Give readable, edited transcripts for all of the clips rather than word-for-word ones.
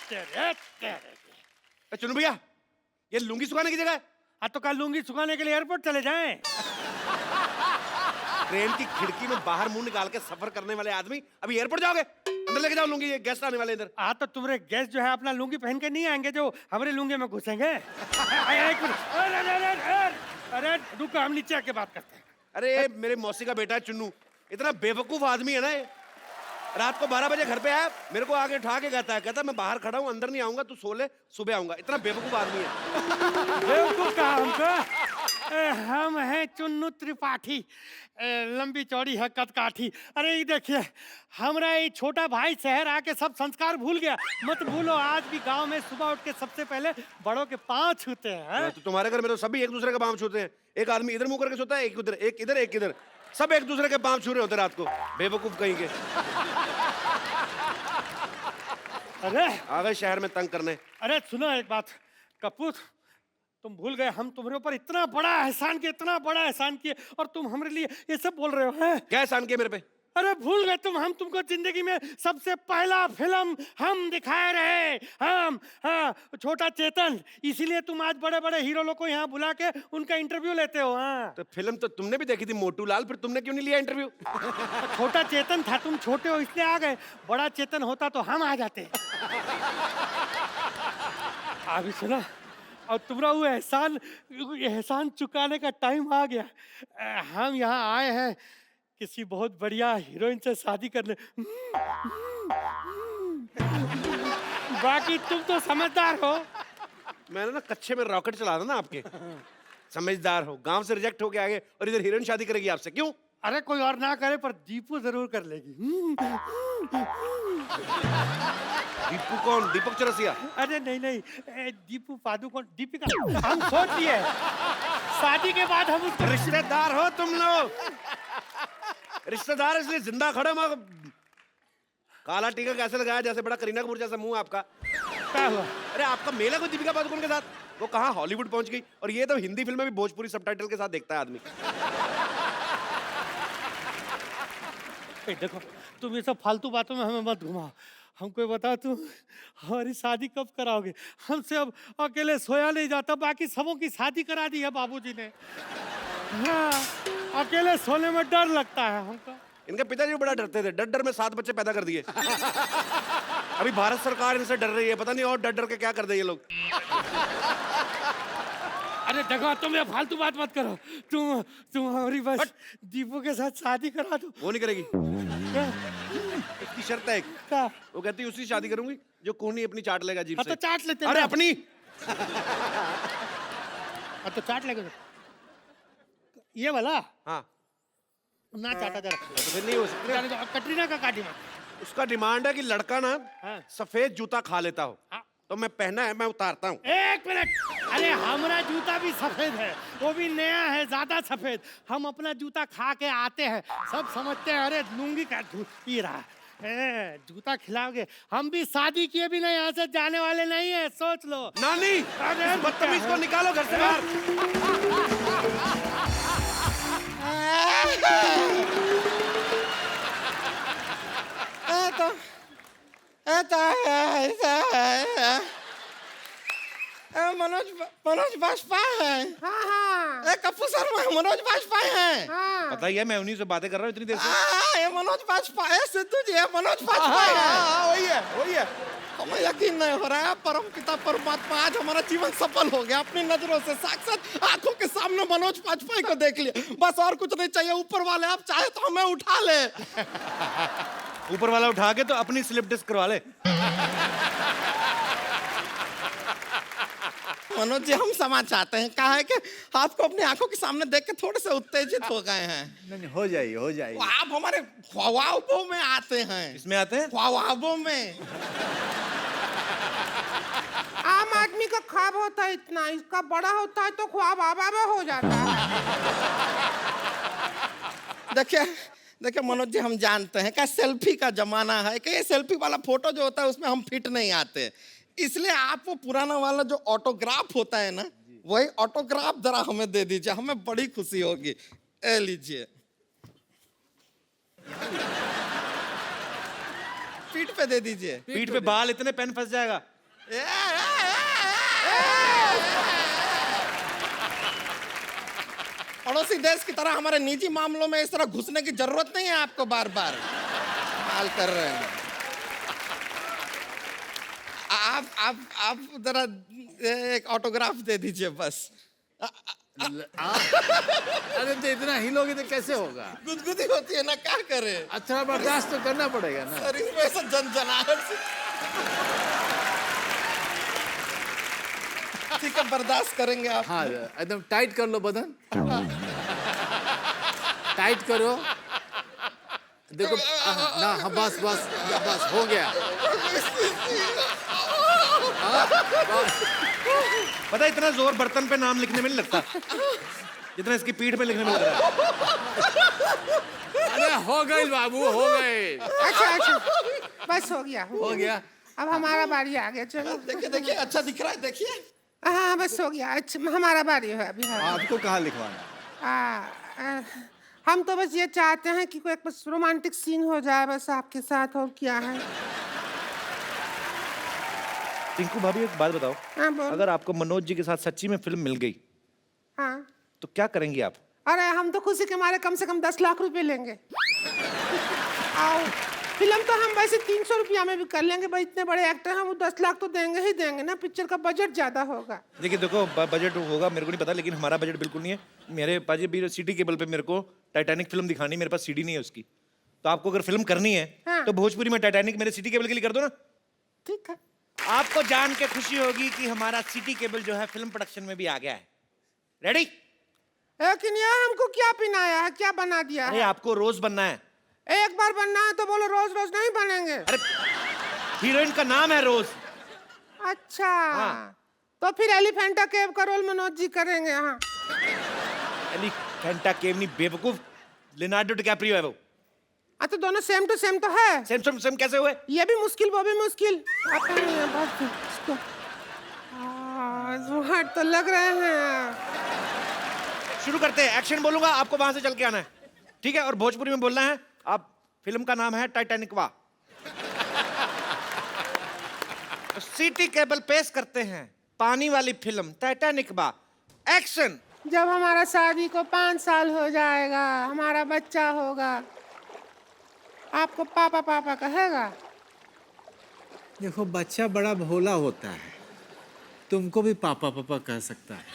तेरे तेरे। चुनू भैया, ये लुंगी सुखाने की जगह है। हाँ तो कल लूंगी सुखाने के लिए एयरपोर्ट चले जाएं। ट्रेन की खिड़की में बाहर मुंह निकाल के सफर करने वाले आदमी अभी एयरपोर्ट जाओगे? अंदर लेके जाओ लुंगी, ये गेस्ट आने वाले इधर। हाँ तो तुम्हारे गेस्ट जो है अपना लुंगी पहन के नहीं आएंगे जो हमारे लुंगी में घुसेंगे। एक मिनट, अरे रुको, हम नीचे आके बात करते हैं। अरे मेरे मौसी का बेटा है चुन्नू, इतना बेवकूफ आदमी है ना ये। रात को 12 बजे घर पे आया, मेरे को आगे उठा के कहता मैं बाहर खड़ा हूँ, अंदर नहीं आऊंगा, तू सो ले, सुबह आऊंगा। इतना बेवकूफ आदमी है। बेवकूफ कहा हमको? हम हैं चुन्नू त्रिपाठी, लंबी चौड़ी है कदकाठी। अरे ये देखिए, हमारा ये छोटा भाई शहर आके सब संस्कार भूल गया। मत भूलो, आज भी गांव में सुबह उठ के सबसे पहले बड़ों के पांव छूते हैं। तो तुम्हारे घर में तो सभी एक दूसरे के पांव छूते हैं। एक आदमी इधर मुंह करके सोता है, एक उधर, एक इधर, एक इधर, सब एक दूसरे के पांव छू रहे होते रात को। बेवकूफ कहीं के। अरे आ गए शहर में तंग करने। अरे सुनो एक बात कपूर, तुम भूल गए हम तुम्हारे ऊपर इतना बड़ा एहसान किए, इतना बड़ा एहसान किए, और तुम हमारे लिए ये सब बोल रहे हो हैं? क्या एहसान किया मेरे पे? अरे भूल गए तुम, हम तुमको जिंदगी में सबसे पहला फिल्म हम दिखाए रहे। हम, हाँ, छोटा चेतन, इसीलिए तुम आज बड़े बड़े हीरो लोग को यहाँ बुला के उनका इंटरव्यू लेते हो। हाँ तो फिल्म तो तुमने भी देखी थी मोटू लाल, फिर तुमने क्यों नहीं लिया इंटरव्यू? छोटा चेतन था, तुम छोटे हो इसलिए आ गए। बड़ा चेतन होता तो हम आ जाते। अभी सुना, और तुम्हारा वो एहसान चुकाने का टाइम आ गया। हम यहाँ आए हैं किसी बहुत बढ़िया हीरोइन से शादी करने। बाकी तुम तो समझदार हो। मैंने ना कच्चे में रॉकेट चला था ना आपके। समझदार हो, गांव से रिजेक्ट होके आगे और इधर हीरोइन शादी करेगी आपसे, क्यों? अरे कोई और ना करे पर दीपू जरूर कर लेगी। दीपू कौन? दीपक चौरसिया? अरे नहीं, दीपू पादुकोण, दीपिका। हम सोच लिए शादी के बाद हम उसको। रिश्तेदार हो तुम लोग, रिश्तेदार इसलिए जिंदा खड़े। मैं काला टीका कैसे लगाया, जैसे बड़ा करीना कपूर जैसा मुंह आपका। क्या हुआ? अरे आपका मेल है कोई दीपिका पादुकोण के साथ? वो कहाँ हॉलीवुड पहुंच गई, और ये तो हिंदी फिल्म में भी भोजपुरी सबटाइटल के साथ देखता है आदमी। देखो तुम ये सब फालतू बातों में हमें मत घुमाओ। हमको ये बताओ, तुम हमारी शादी कब कराओगे? हमसे अब अकेले सोया नहीं जाता, बाकी सबों की शादी करा दी है बाबूजी ने। हाँ, अकेले सोने में डर लगता है हमको। इनके पिताजी भी बड़ा डरते थे, डर डर में 7 बच्चे पैदा कर दिए। अभी भारत सरकार इनसे डर रही है, पता नहीं और डर डर के क्या कर दे ये लोग। अरे देखो, तुम ये फालतू बात मत करो। तुम हमारी बस दीपू के साथ शादी करा दो। वो नहीं करेगी, इसकी शर्त है एक। क्या? वो कहती है उसी से शादी करूंगी जो कोहनी अपनी चाट लेगा जीभ से। तो चाट लेते हैं। अरे अपनी। तो चाट लेगा ये वाला। हाँ ना चाटा जरा। तो फिर नहीं हो सकती। कटरीना का का डिमांड? उसका डिमांड है कि लड़का ना हाँ। सफेद जूता खा लेता हो। हाँ। तो मैं पहना है, मैं उतारता हूँ। एक मिनट, अरे हमारा जूता भी सफेद है, वो भी नया है, ज्यादा सफेद। हम अपना जूता खा के आते हैं, सब समझते हैं अरे लूंगी का पी रहा है। जूता खिलाओगे? हम भी शादी किए भी नहीं, यहाँ से जाने वाले नहीं है, सोच लो। नानी, अरे बदतमीज को निकालो घर से बाहर। मनोज बाजपेयी है। हाँ। कपूर शर्मा मनोज बाजपेयी है। हाँ। पता ही है, मैं उन्हीं से बातें कर रहा हूँ इतनी देर से। ये मनोज बाजपेयी, सिद्धू जी है मनोज बाजपेयी है। वही है। हमें यकीन नहीं हो रहा है, परम पिता परमात्मा आज हमारा जीवन सफल हो गया। अपनी नजरों से साक्षात आंखों के सामने मनोज बाजपेयी को देख लिया, बस और कुछ नहीं चाहिए। ऊपर वाले आप चाहे तो हमें उठा ले। ऊपर वाला उठा के तो अपनी स्लिप डिस्क करवा ले। मनोज जी, हम क्षमा चाहते हैं। कहा है कि आपको अपनी आंखों के सामने देख के थोड़े से उत्तेजित हो गए हैं। नहीं, हो जाइए। आप हमारे ख्वाबों में आते हैं। इसमें आते हैं ख्वाबों में। आम आदमी का ख्वाब होता है इतना, इसका बड़ा होता है तो ख्वाब आबा में हो जाता है। देखिए मनोज जी, हम जानते हैं कि सेल्फी का जमाना है, कि ये सेल्फी वाला फोटो जो होता है उसमें हम फिट नहीं आते, इसलिए आप वो पुराना वाला जो ऑटोग्राफ होता है ना, वही ऑटोग्राफ जरा हमें दे दीजिए, हमें बड़ी खुशी होगी। ए लीजिए। पीठ पे दे दीजिए। पीठ पे बाल इतने पेन फंस जाएगा। पड़ोसी देश की तरह हमारे निजी मामलों में इस तरह घुसने की जरूरत नहीं है आपको बार बार। हाल कर रहे हैं आप जरा एक ऑटोग्राफ दे दीजिए बस। अरे तो इतना हिलोगे तो कैसे होगा? गुदगुदी होती है ना, क्या करे। अच्छा बर्दाश्त तो करना पड़ेगा ना। सर इसमें ऐसा जनजनाहट से। ठीक है, बर्दाश्त करेंगे आप। हाँ एकदम टाइट कर लो बदन, टाइट करो। देखो ना, हाँ बस बस बस हो गया। पता है इतना जोर बर्तन पे नाम लिखने में नहीं लगता जितना इसकी पीठ पे लिखने में लग रहा है। अरे हो गई बाबू, हो गए। अच्छा बस हो गया हो गया। अब हमारा बारी आ गया। चलो देखिए देखिए, अच्छा दिख रहा है, देखिए। हाँ बस हो गया। अच्छा हमारा बारी है अभी। हाँ। आपको कहाँ लिखवाना? हम तो बस ये चाहते हैं कि कोई एक बस रोमांटिक सीन हो जाए बस आपके साथ, और क्या है। टिंकू भाभी एक बात बताओ, हाँ बोल। अगर आपको मनोज जी के साथ सच्ची में फिल्म मिल गई हाँ तो क्या करेंगी आप? अरे हम तो खुशी के मारे कम से कम 10 लाख रुपए लेंगे। आओ, फिल्म तो हम वैसे 300 रुपया में भी कर लेंगे भाई, इतने बड़े एक्टर हैं, वो 10 लाख तो देंगे ही देंगे ना। पिक्चर का बजट ज्यादा होगा। देखिए देखो बजट होगा मेरे को नहीं पता, लेकिन हमारा बजट बिल्कुल नहीं है। मेरे पास भी सिटी केबल पे मेरे को टाइटैनिक फिल्म दिखानी, मेरे पास सीडी नहीं है उसकी। तो आपको अगर फिल्म करनी है हाँ। तो भोजपुरी में टाइटैनिक मेरे सिटी केबल के लिए कर दो ना। ठीक है। आपको जान के खुशी होगी कि हमारा सिटी केबल जो है फिल्म प्रोडक्शन में भी आ गया है। रेडी? लेकिन यार हमको क्या पिनाया है, क्या बना दिया अरे है? आपको रोज बनना है। एक बार बनना है तो बोलो, रोज रोज नहीं बनेंगे। अरे हीरोइन का नाम है रोज। अच्छा हाँ। तो फिर एलिफेंटा केव का रोल मनोज जी करेंगे। हाँ एलिफेंटा केव नहीं बेवकूफ, लियोनार्डो डिकैप्रियो है वो। तो दोनों सेम टू सेम तो है। सेम सेम सेम कैसे हुए? ये भी मुश्किल, वो भी मुश्किल। आता नहीं है बस इसको। स्मार्ट तो लग रहे हैं। शुरू करते हैं। एक्शन बोलूंगा, आपको वहां से चल के आना है, ठीक है? और भोजपुरी में बोलना है। आप फिल्म का नाम है टाइटैनिक वा। तो सिटी केबल पेश करते हैं पानी वाली फिल्म टाइटैनिक वा। एक्शन। जब हमारा शादी को 5 साल हो जाएगा, हमारा बच्चा होगा, आपको पापा पापा कहेगा? देखो बच्चा बड़ा भोला होता है, तुमको भी पापा पापा कह सकता है।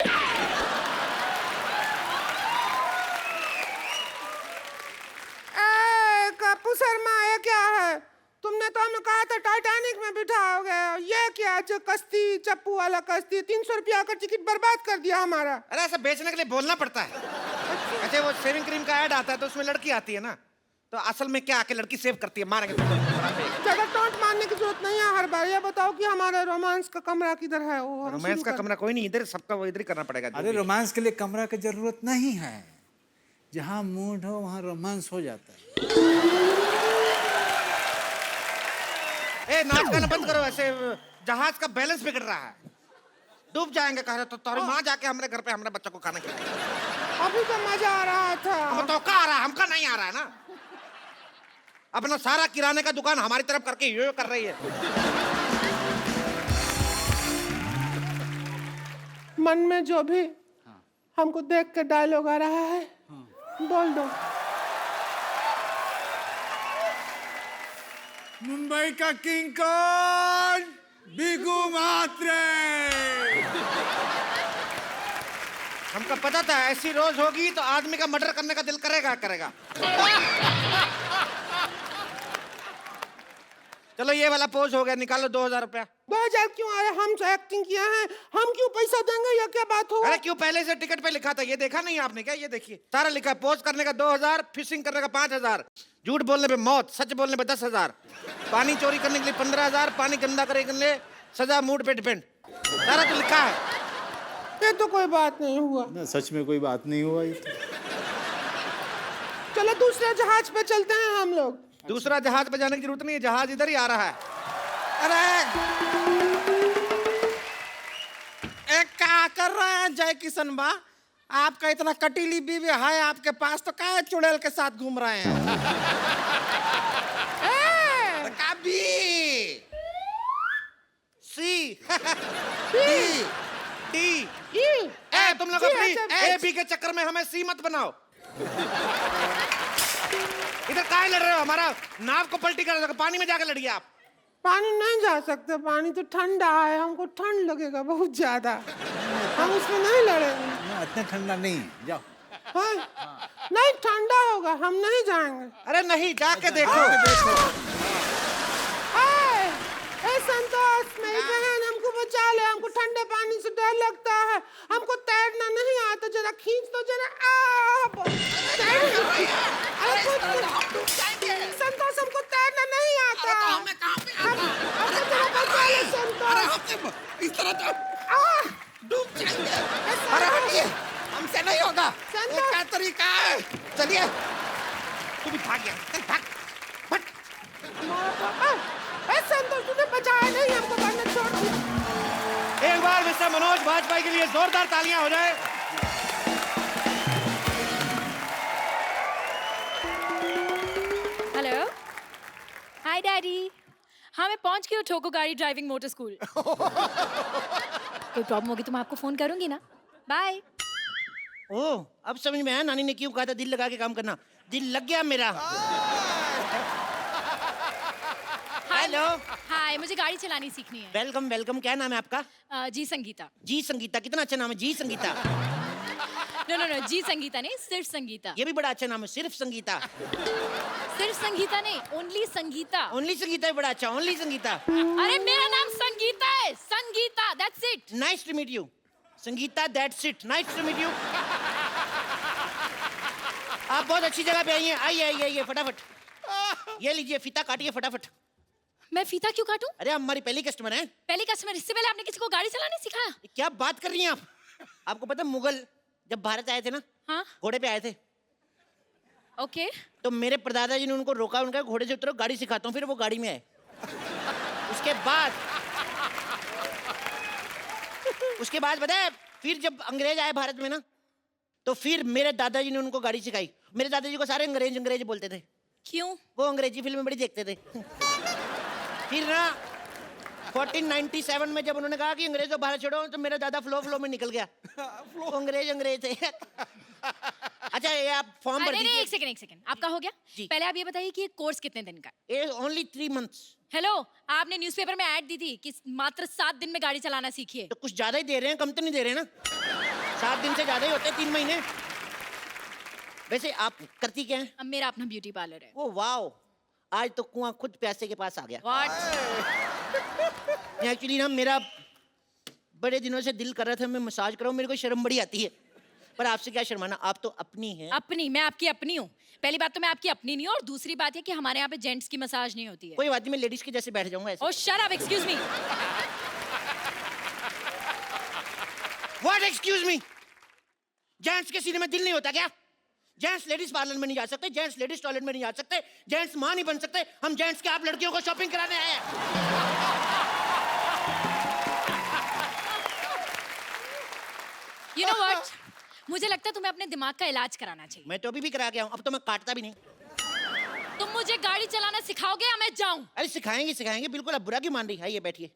कपूर शर्मा, ये क्या है? तुमने तो हमें कहा था टाइटैनिक में बिठाओगे, ये क्या जो कश्ती, चप्पू वाला कश्ती, 300 रुपया का टिकट बर्बाद कर दिया हमारा। अरे ऐसा बेचने के लिए बोलना पड़ता है। अच्छा वो शेविंग क्रीम का ऐड आता है तो उसमें लड़की आती है ना, तो असल में क्या आके लड़की सेव करती है, मारेंगे ज्यादा टोंट मारने की जरूरत नहीं है हर बार। ये बताओ कि हमारे रोमांस का कमरा किधर है? वो हम रोमांस शुरू का कर- कमरा कोई नहीं, इधर सबका वो इधर ही करना पड़ेगा। अरे रोमांस के लिए कमरा की जरूरत नहीं है, जहाँ मूड हो वहाँ रोमांस हो जाता है। ए नाच गाना बंद करो, ऐसे जहाज का बैलेंस बिगड़ रहा है, डूब जाएंगे। कह रहे तो तुम्हारी माँ जाके हमारे घर पे हमारे बच्चों को खाना खिलाएगी। अभी तो मजा आ रहा था। हमें तो का आ रहा है, हमका नहीं आ रहा है ना। अपना सारा किराने का दुकान हमारी तरफ करके यो कर रही है। मन में जो भी हमको देख के डायलॉग आ रहा है, बोल दो। मुंबई का किंग कौन? बिगू मात्रे। हमको पता था ऐसी रोज होगी तो आदमी का मर्डर करने का दिल करेगा करेगा। चलो ये वाला पोज हो गया, निकालो 2000 रुपया। 2000 क्यों आया? हम तो एक्टिंग किया है, हम क्यों पैसा देंगे? ये क्या बात हुआ? अरे क्यों, पहले से टिकट पे लिखा था, ये देखा नहीं आपने क्या? ये देखिए सारा लिखा, पोज करने का 2000, फिशिंग करने का 5000, झूठ बोलने पे मौत, सच बोलने पे 10,000, पानी चोरी करने के लिए 15,000, पानी गंदा करने के लिए सजा, मूड पे डिपेंड, सारा तो लिखा है। ये तो कोई बात नहीं हुआ। ना सच में कोई बात नहीं हुआ ये तो। चलो दूसरे जहाज पे चलते हैं हम लोग। दूसरा जहाज पे जाने की जरूरत नहीं है, जहाज इधर ही आ रहा है। अरे क्या कर रहे हैं जय किशन बा? आपका इतना कटीली बीवी है आपके पास, तो क्या चुड़ैल के साथ घूम रहे हैं? सी डी ई ए तुम लोग जी, अपनी अच्छा, ए बी के चक्कर में हमें सी मत बनाओ। इधर काहे लड़ रहे हो? हमारा नाव को पलटी कर दो, पानी में जाकर लड़िए आप। पानी नहीं जा सकते, पानी तो ठंडा है, हमको ठंड लगेगा बहुत ज्यादा, हम उसमें नहीं लड़ेंगे। ना, इतना ठंडा नहीं, जाओ। हाँ? नहीं ठंडा होगा, हम नहीं जाएंगे। अरे नहीं, जाके देखो। हाय, ए संतोष, मेरी बहन हमको बचा ले, हमको ठंडे पानी से डर लगता है, हमको तैरना नहीं आता, जरा खींच दो जरा। संतोष हमको तैरना नहीं आता। हमको जरा बचा ले संतोष। इस तरह तो डूब जाएंगे। अरे हटिए, हमसे नहीं होगा। संतोष। ये क्या तरीका है? चलिए। तू भी भाग गया, चल भाग, फट। ए संतोष, तूने बचाया नहीं, हमको बनने छोड़ दिया। एक बार मिस्टर मनोज वाजपेयी के लिए जोरदार तालियां हो जाए। हेलो, हाय डैडी। हाँ मैं पहुंच गई हूँ ठोको गाड़ी ड्राइविंग मोटर स्कूल। कोई प्रॉब्लम होगी तो मैं आपको फोन करूंगी ना। बाय। ओह, अब समझ में आया नानी ने क्यों कहा था दिल लगा के काम करना। दिल लग गया मेरा। हेलो। हाय, मुझे गाड़ी चलानी सीखनी है। Welcome welcome. क्या नाम है आपका? जी संगीता। जी संगीता, कितना अच्छा नाम है, जी संगीता। नो नो नो, जी संगीता नहीं, सिर्फ संगीता। ये भी बड़ा अच्छा नाम है, सिर्फ संगीता। सिर्फ संगीता नहीं, ओनली संगीता। ओनली संगीता है बड़ा अच्छा, ओनली संगीता। अरे मेरा नाम संगीता है, Sangeeta, that's it. Nice to meet you Sangeeta, that's it. Nice to meet you. आप बहुत अच्छी जगह पे आई हैं। आइए आइए आइए फटाफट। ये लीजिए फीता काटिए फटाफट। मैं फीता क्यों काटूं? अरे आप हमारी पहली कस्टमर हैं। पहली कस्टमर, इससे पहले आपने किसी को गाड़ी चलाने सिखाया? क्या बात कर रही हैं आप? आपको पता है मुगल जब भारत आए थे ना, हाँ घोड़े पे आए थे, ओके। तो मेरे परदादा जी ने उनको रोका, उनका घोड़े से उतरो, गाड़ी सिखाता हूँ, फिर वो गाड़ी में आए। उसके बाद पता है फिर जब अंग्रेज आए भारत में ना, तो फिर मेरे दादाजी ने उनको गाड़ी सिखाई। मेरे दादाजी को सारे अंग्रेज अंग्रेज बोलते थे। क्यों? वो अंग्रेजी फिल्में बड़ी देखते थे। फिर ना 1497 में जब उन्होंने कहा कि अंग्रेजों भारत छोड़ो, तो मेरा दादा फ्लो में निकल गया। वो अंग्रेज थे। अच्छा ये आप फॉर्म भर नहीं, दीजिए। एक सेकंड, आपका हो गया? जी। पहले आप ये बताइए कि ये कोर्स कितने दिन का है? ये ओनली 3 months। हेलो, आपने न्यूज़पेपर में ऐड दी थी कि मात्र 7 दिन में गाड़ी चलाना सीखिए। तो कुछ ज्यादा ही दे रहे हैं, कम तो नहीं दे रहे हैं ना। 7 दिन से ज्यादा ही होते हैं, 3 महीने। वैसे आप करती क्या हैं? अब मेरा अपना ब्यूटी पार्लर है। ओ वाओ, आज तो कुआं खुद प्यासे के पास आ गया। व्हाट? एक्चुअली ना मेरा बड़े दिनों से दिल कर रहा था मैं मसाज कराऊं, मेरे को शर्म बड़ी आती है, पर आपसे क्या शर्माना, आप तो अपनी हैं। अपनी? मैं आपकी अपनी हूँ? पहली बात तो मैं आपकी अपनी नहीं हूँ, और दूसरी बात है कि हमारे यहाँ पे जेंट्स की मसाज नहीं होती है। कोई बात नहीं, मैं लेडीज के जैसे बैठ जाऊंगा ऐसे। Oh shut up, excuse me. What excuse me? Gents के सीने में दिल नहीं होता क्या? जेंट्स लेडीज पार्लर में नहीं जा सकते, जेंट्स लेडीज टॉयलेट में नहीं जा सकते, जेंट्स मां नहीं बन सकते। हम जेंट्स के आप लड़कियों को शॉपिंग कराने आए हैं। यू नो व्हाट, मुझे लगता है तुम्हें अपने दिमाग का इलाज कराना चाहिए। मैं तो अभी भी करा के आऊं, अब तो मैं काटता भी नहीं। तुम मुझे गाड़ी चलाना सिखाओगे या मैं जाऊं? अरे सिखाएंगे सिखाएंगे, बिल्कुल। अब बुरा क्यों मान रही है? ये बैठिए।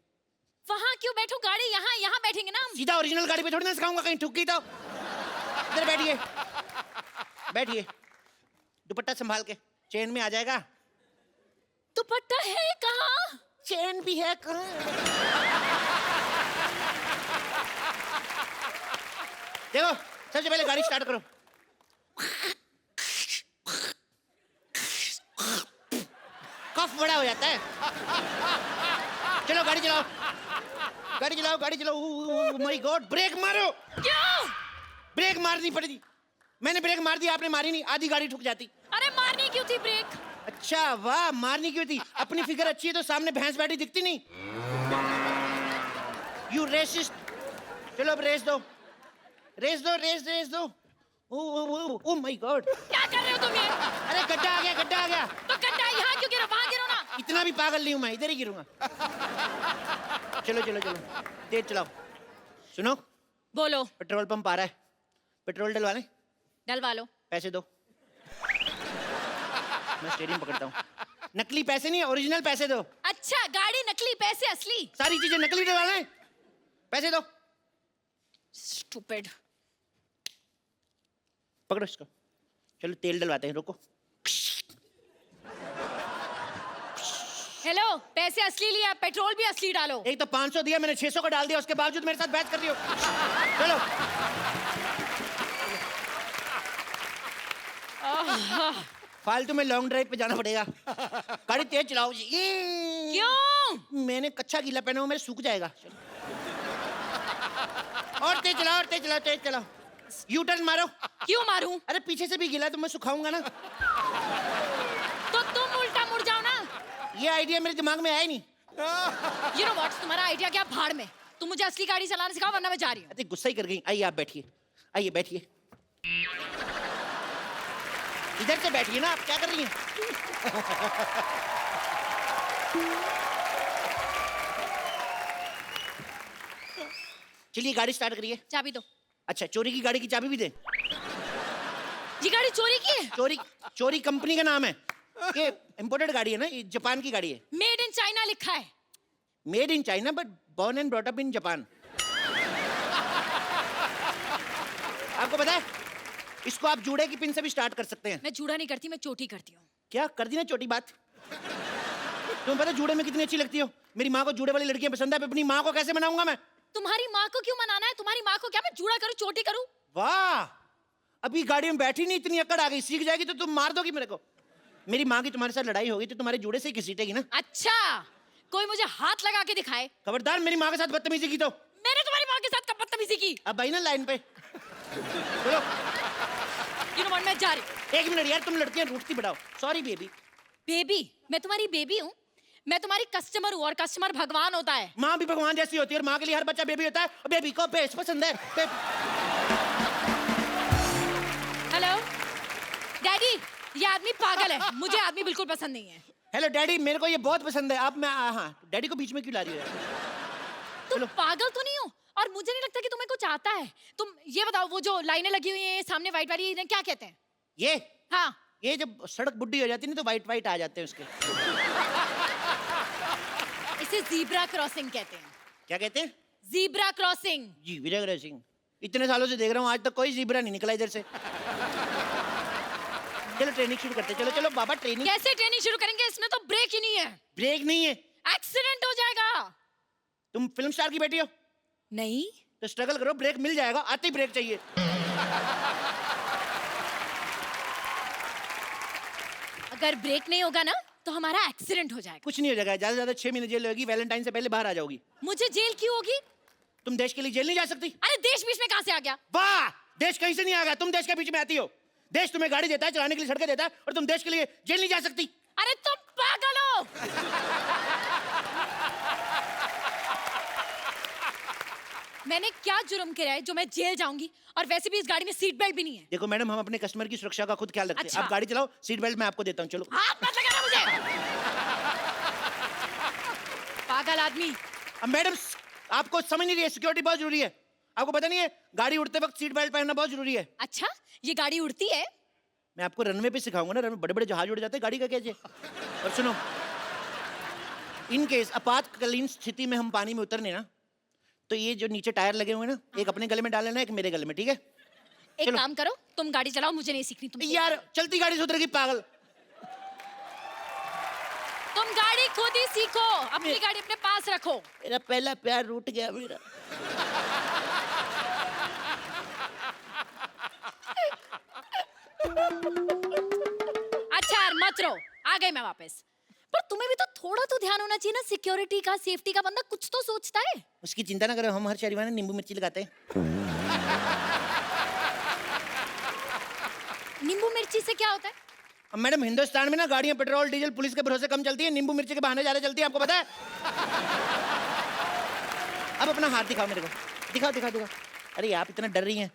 वहां क्यों बैठो, गाड़ी यहाँ यहाँ बैठेंगे ना हम। सीधा ओरिजिनल गाड़ी पे थोड़ी ना सिखाऊंगा, कहीं ठुक गई तो। इधर बैठिए बैठिए, दुपट्टा संभाल के, चेन में आ जाएगा। दुपट्टा है कहाँ? चेन भी है कहाँ? देखो, सबसे पहले गाड़ी स्टार्ट करो। कफ बड़ा हो जाता है। चलो गाड़ी चलाओ, गाड़ी चलाओ, गाड़ी चलाओ। माय गॉड, ब्रेक मारो। क्यों? ब्रेक मारनी पड़ेगी। मैंने ब्रेक मार दी, आपने मारी नहीं, आधी गाड़ी ठुक जाती। अरे मारनी क्यों थी ब्रेक? अच्छा वाह, मारनी क्यों थी? अपनी फिगर अच्छी है तो सामने भैंस बैठी दिखती नहीं। You racist. चलो अब रेस दो, रेस दो, रेस दो। ओ माय गॉड, क्या कर रहे हो तुम ये? अरे गड्ढा आ गया, गड्ढा आ गया। तो गड्ढा यहाँ क्यों गिरो? वहाँ गिरो ना। इतना भी पागल नहीं हूं मैं, इधर ही गिरूंगा। चलो चलो चलो, तेज चलाओ। सुनो, बोलो। पेट्रोल पंप आ रहा है, पेट्रोल डलवा लें? डलवा लो। पैसे दो। मैं स्टीयरिंग पकड़ता हूँ। नकली पैसे नहीं, ओरिजिनल पैसे दो। अच्छा, गाड़ी नकली, पैसे असली। सारी चीजें नकली डलवाना है, पैसे दो। स्टूपिड। पकड़ो इसको, चलो तेल डलवाते हैं, रुको। हेलो, पैसे असली लिया, पेट्रोल भी असली डालो। एक तो 500 दिया मैंने, 600 का डाल दिया, उसके बावजूद मेरे साथ बहस कर रही हो। चलो। फालतू में लॉन्ग ड्राइव पे जाना पड़ेगा। गाड़ी तेज चलाओ जी। क्यों? मैंने कच्चा गीला पहना हुआ, मेरे सूख जाएगा। और तेज चलाओ, और तेज चलाओ, तेज चलाओ। यू टर्न मारो। क्यों मारूं? अरे पीछे से भी गीला तो मैं सुखाऊंगा ना। तो तुम उल्टा मुड़ जाओ ना। ये आइडिया मेरे दिमाग में आया ही नहीं। You know what? तुम्हारा आइडिया क्या, भाड़ में। तुम मुझे असली गाड़ी चलाना सिखाओ, वरना मैं जा रही हूँ। अरे गुस्सा ही कर गई। आइए आप बैठिए, आइए बैठिए। इधर से बैठिए ना, आप क्या कर रही हैं? चलिए गाड़ी स्टार्ट करिए। चाबी दो। अच्छा, चोरी की गाड़ी की चाबी भी दे? ये गाड़ी चोरी की है? चोरी, चोरी कंपनी का नाम है। ये इंपोर्टेड गाड़ी है ना, ये जापान की गाड़ी है। मेड इन चाइना लिखा है। Made in China but born and brought up in Japan. आपको पता है, इसको आप जूड़े की पिन से भी स्टार्ट कर सकते हैं। मैं जूड़ा नहीं करती, मैं चोटी करती हूँ। क्या कर दी ना छोटी बात। तुम्हें पता जूड़े में कितनी अच्छी लगती हो? मेरी माँ को जूड़े वाली लड़कियां पसंद है, अपनी माँ को कैसे मनाऊंगा मैं? तुम्हारी माँ को क्यों मनाना है? तुम्हारी माँ को क्या मैं जूड़ा करूँ, चोटी करूँ? वाह, अभी गाड़ी में बैठी नहीं, इतनी अकड़ आ गई। सीख जाएगी तो तुम मार दोगी मेरे को। मेरी माँ की तुम्हारे साथ लड़ाई होगी तो तुम्हारे जूड़े से ही घसीटेगी ना। अच्छा, कोई मुझे हाथ लगा के दिखाए। खबरदार मेरी माँ के साथ बदतमीजी की तो। मैंने तुम्हारी माँ के साथ कब बदतमीजी की? अब आई ना लाइन पे। चलो। You know what, मैं जा रही हूँ। एक मिनट यार, तुम लड़कियां रूठती बढ़ाओ। Sorry baby. बेबी? मैं तुम्हारी बेबी हूँ? मैं तुम्हारी कस्टमर हूँ, और कस्टमर भगवान होता है। माँ भी भगवान जैसी होती है, और माँ के लिए हर बच्चा बेबी होता है, और बेबी को बेस पसंद है। हेलो डैडी, ये आदमी पागल है, मुझे आदमी बिल्कुल पसंद नहीं है। हेलो डैडी, मेरे को ये बहुत पसंद है। अब मैं हाँ, डैडी को बीच में क्यों ला रही हो? तुम पागल तो नहीं हो? और मुझे नहीं लगता कि तुम्हें कुछ आता है। तुम ये बताओ, वो जो लाइनें लगी हुई हैं सामने वाइट वाली, इन्हें क्या कहते हैं? ये हाँ, ये जब सड़क बुड्ढी हो जाती है ना, तो वाइट वाइट आ जाते हैं उसके। इसे जीब्रा क्रॉसिंग कहते हैं। क्या कहते हैं? Zebra crossing. जी विजय सिंह, इतने सालों से देख रहा हूँ, आज तक कोई जीब्रा नहीं निकला इधर से। चलो ट्रेनिंग शुरू करते हैं। चलो चलो बाबा, ट्रेनिंग। कैसे ट्रेनिंग शुरू करेंगे? इसमें तो ब्रेक ही नहीं है। ब्रेक नहीं है? एक्सीडेंट हो जाएगा। तुम फिल्म स्टार की बेटी हो नहीं तो स्ट्रगल करो, ब्रेक मिल जाएगा। आते ही ब्रेक चाहिए। अगर ब्रेक नहीं होगा ना तो हमारा एक्सीडेंट हो जाएगा। कुछ नहीं हो जाएगा, ज्यादा से ज्यादा 6 महीने जेल होगी। वैलेंटाइन से पहले बाहर आ जाओगी। मुझे जेल क्यों होगी? तुम देश के लिए जेल नहीं जा सकती। अरे देश बीच में कहाँ से आ गया? वाह, देश कहीं से नहीं आ गया, तुम देश के बीच में आती हो। देश तुम्हें गाड़ी देता है, चलाने के लिए सड़कें देता है, और तुम देश के लिए जेल नहीं जा सकती। अरे तुम पागल हो। मैंने क्या जुर्म किया है जो मैं जेल जाऊंगी? और वैसे भी इस गाड़ी में सीट बेल्ट भी नहीं है। देखो मैडम, हम अपने कस्टमर की सुरक्षा का खुद ख्याल रखते हैं। अच्छा। आप गाड़ी चलाओ, सीट बेल्ट मैं आपको देता हूँ। चलो। हाथ मत लगाना मुझे। पागल आदमी। अब मैडम, आपको समझ नहीं रही है, सिक्योरिटी बहुत जरूरी है। आपको पता नहीं है, गाड़ी उड़ते वक्त सीट बेल्ट पहनना बहुत जरूरी है। अच्छा, ये गाड़ी उड़ती है? मैं आपको रनवे पे सिखाऊंगा ना, रनवे बड़े बड़े जहाज उड़ जाते हैं, गाड़ी का कैसे। और सुनो, इन केस आपातकालीन स्थिति में हम पानी में उतरने ना, तो ये जो नीचे टायर लगे हुए हैं ना, एक अपने गले में डाल लेना, एक मेरे गले में, ठीक है? एक काम करो, तुम गाड़ी चलाओ, मुझे नहीं सीखनी। तुम यार चलती गाड़ी से उतरेगी पागल। तुम गाड़ी खुद ही सीखो, अपनी गाड़ी अपने पास रखो। मेरा पहला प्यार रूठ गया मेरा। अच्छा यार, मत रो, आ गई मैं वापस। पर तुम्हें भी तो थोड़ा तो ध्यान होना चाहिए ना, सिक्योरिटी का, सेफ्टी का। बंदा कुछ तो सोचता है। उसकी चिंता ना करो, हम हर शनिवार में नींबू मिर्ची लगाते हैं। नींबू मिर्ची से क्या होता है? अब मैडम, हिंदुस्तान में ना गाड़ियां पेट्रोल डीजल पुलिस के भरोसे कम चलती है, नींबू मिर्ची के बहाने ज्यादा चलती है, आपको पता है? अब अपना हाथ दिखाओ मेरे को, दिखाओ दिखाओ दिखाओ। अरे आप इतना डर रही हैं,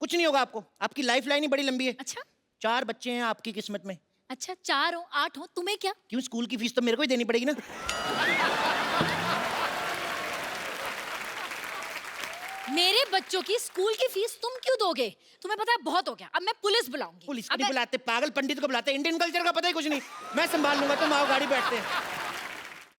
कुछ नहीं होगा आपको। आपकी लाइफ लाइन ही बड़ी लंबी है। अच्छा 4 बच्चे हैं आपकी किस्मत में। अच्छा, 4 हो 8 हो, तुम्हें क्या? क्यों, स्कूल की फीस तो मेरे को ही देनी पड़ेगी ना। मेरे बच्चों की स्कूल की फीस तुम क्यों दोगे? तुम्हें पता है बहुत हो गया, अब मैं पुलिस बुलाऊंगी। पुलिस को अबे, नहीं बुलाते, पागल पंडित को बुलाते, इंडियन कल्चर का पता ही कुछ नहीं। मैं संभाल लूंगा, तुम आओ गाड़ी बैठते हैं।